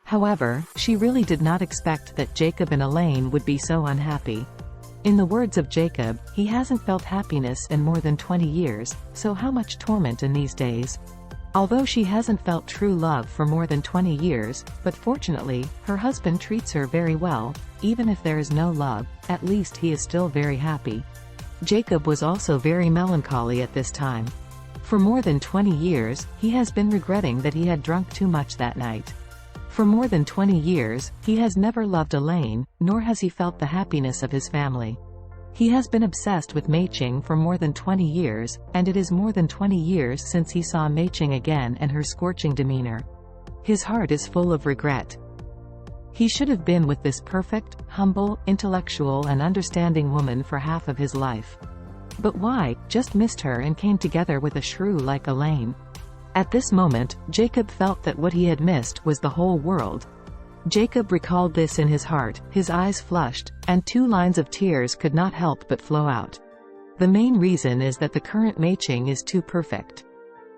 However, she really did not expect that Jacob and Elaine would be so unhappy. In the words of Jacob, he hasn't felt happiness in more than 20 years, so how much torment in these days? Although she hasn't felt true love for more than 20 years, but fortunately, her husband treats her very well. Even if there is no love, at least he is still very happy. Jacob was also very melancholy at this time. For more than 20 years, he has been regretting that he had drunk too much that night. For more than 20 years, he has never loved Elaine, nor has he felt the happiness of his family. He has been obsessed with Mei Ching for more than 20 years, and it is more than 20 years since he saw Mei Ching again and her scorching demeanor. His heart is full of regret. He should have been with this perfect, humble, intellectual and understanding woman for half of his life. But why, just missed her and came together with a shrew like Elaine? At this moment, Jacob felt that what he had missed was the whole world. Jacob recalled this in his heart, his eyes flushed, and 2 lines of tears could not help but flow out. The main reason is that the current Mei Ching is too perfect.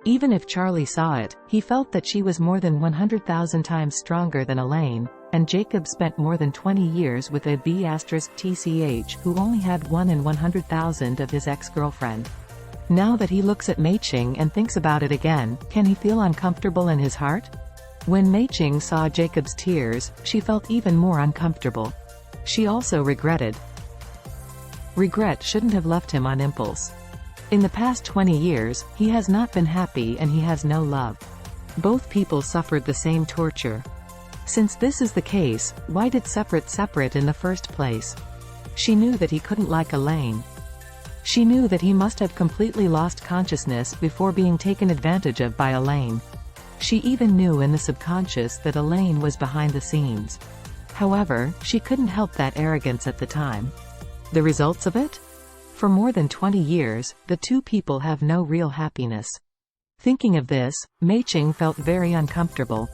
Even if Charlie saw it, he felt that she was more than 100,000 times stronger than Elaine, and Jacob spent more than 20 years with a B*TCH who only had 1 in 100,000 of his ex-girlfriend. Now that he looks at Mei Ching and thinks about it again, can he feel uncomfortable in his heart? When Mei Ching saw Jacob's tears, she felt even more uncomfortable. She also regretted. Regret shouldn't have left him on impulse. In the past 20 years, he has not been happy and he has no love. Both people suffered the same torture. Since this is the case, why did separate in the first place? She knew that he couldn't like Elaine. She knew that he must have completely lost consciousness before being taken advantage of by Elaine. She even knew in the subconscious that Elaine was behind the scenes. However, she couldn't help that arrogance at the time. The results of it? For more than 20 years, the 2 people have no real happiness. Thinking of this, Mei Ching felt very uncomfortable.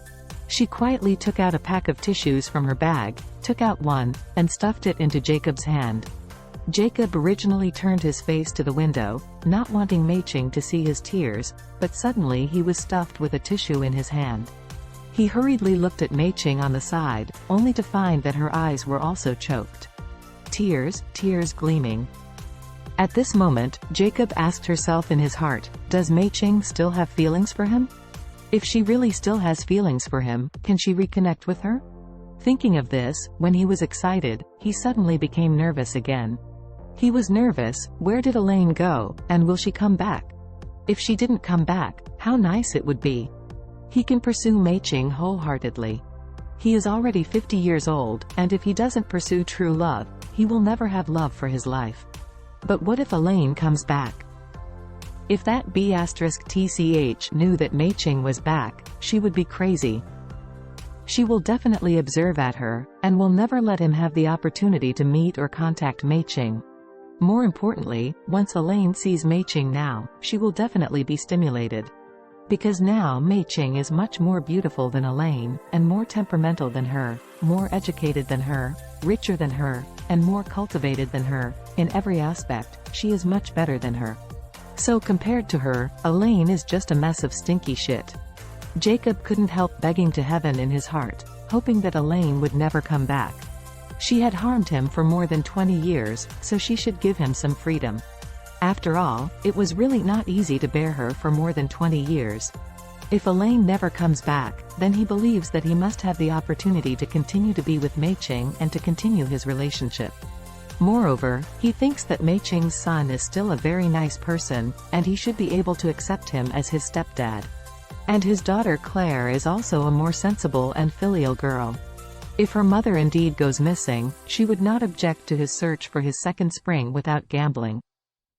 She quietly took out a pack of tissues from her bag, took out one, and stuffed it into Jacob's hand. Jacob originally turned his face to the window, not wanting Mei Ching to see his tears, but suddenly he was stuffed with a tissue in his hand. He hurriedly looked at Mei Ching on the side, only to find that her eyes were also choked. Tears gleaming. At this moment, Jacob asked herself in his heart, does Mei Ching still have feelings for him? If she really still has feelings for him, can she reconnect with her? Thinking of this, when he was excited, he suddenly became nervous again. He was nervous. Where did Elaine go, and will she come back? If she didn't come back, how nice it would be. He can pursue Mei Ching wholeheartedly. He is already 50 years old, and if he doesn't pursue true love, he will never have love for his life. But what if Elaine comes back? If that B*TCH knew that Mei Ching was back, she would be crazy. She will definitely observe at her, and will never let him have the opportunity to meet or contact Mei Ching. More importantly, once Elaine sees Mei Ching now, she will definitely be stimulated. Because now Mei Ching is much more beautiful than Elaine, and more temperamental than her, more educated than her, richer than her, and more cultivated than her. In every aspect, she is much better than her. So compared to her, Elaine is just a mess of stinky shit. Jacob couldn't help begging to heaven in his heart, hoping that Elaine would never come back. She had harmed him for more than 20 years, so she should give him some freedom. After all, it was really not easy to bear her for more than 20 years. If Elaine never comes back, then he believes that he must have the opportunity to continue to be with Mei Ching and to continue his relationship. Moreover, he thinks that Mei Ching's son is still a very nice person, and he should be able to accept him as his stepdad. And his daughter Claire is also a more sensible and filial girl. If her mother indeed goes missing, she would not object to his search for his second spring without gambling.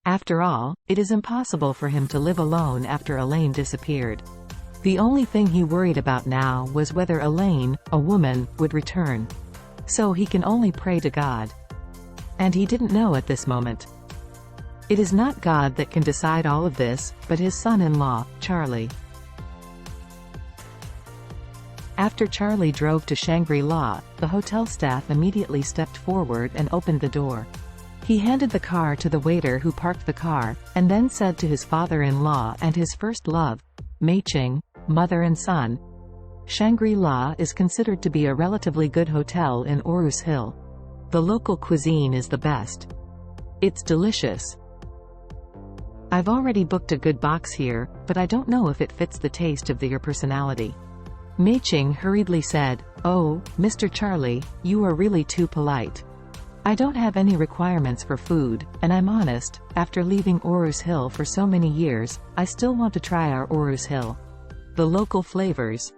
After all, it is impossible for him to live alone after Elaine disappeared. The only thing he worried about now was whether Elaine, a woman, would return. So he can only pray to God. And he didn't know at this moment. It is not God that can decide all of this, but his son-in-law, Charlie. After Charlie drove to Shangri-La, the hotel staff immediately stepped forward and opened the door. He handed the car to the waiter who parked the car, and then said to his father-in-law and his first love, Mei Ching, mother and son, Shangri-La is considered to be a relatively good hotel in Orus Hill. The local cuisine is the best. It's delicious. I've already booked a good box here, but I don't know if it fits the taste of your personality. Mei Ching hurriedly said, "Oh, Mr. Charlie, you are really too polite. I don't have any requirements for food, and I'm honest, after leaving Orus Hill for so many years, I still want to try our Orus Hill. The local flavors.